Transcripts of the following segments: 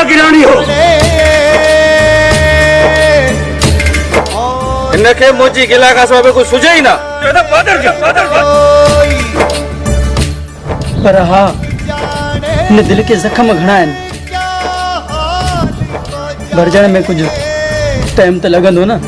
गिरानी हो इनके मुझी गिला का सब कुछ सुझे ही ना पर हाँ ने दिल के जख्म घणा आहिनि भरजण में कुछ टाइम तो लगंदो ना।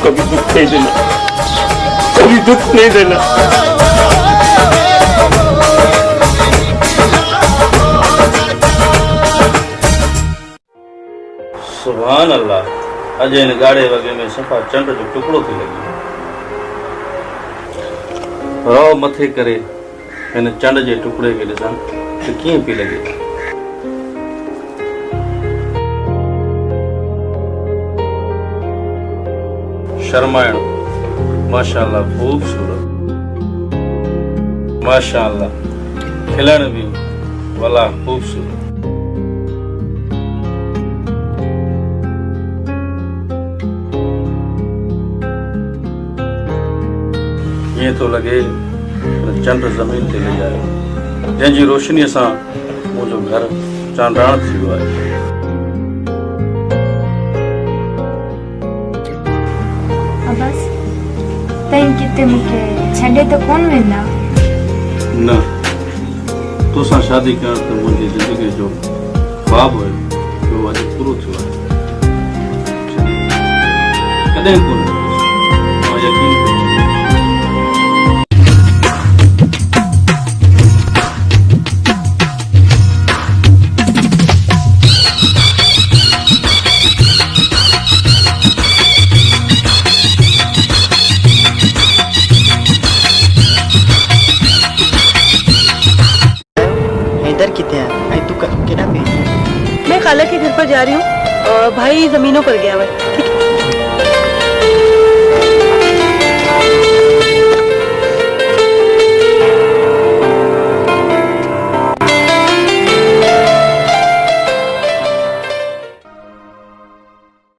कभी दुख नहीं देना, कभी दुख नहीं देना। सुभान अल्लाह अज इन गाड़े वगे में सफ़ा चंड जो टुकड़ो थी लगी रो मथे करे इन चंड जे टुकड़े के ॾिसां त कीअं पई लगे। शर्माइण माशाअल्लाह खूबसूरत माशाअल्लाह खिलण भी वला खूबसूरत। ये तो लगे चंड जमीन ते ले आयो जंहिंजी रोशनी सां मुंहिंजो घर चांडाण थी वियो आहे। बस तैं किते मूंखे छॾे त कोन वेंदा न तोसां शादी करण त मुंहिंजी ज़िंदगी जो ख्वाब हुयो जो अॼु पूरो थियो आहे। कॾहिं कोन मां यकीन कयो। मैं खाला के घर पर जा रही हूँ, भाई जमीनों पर गया हुआ है, ठीक है।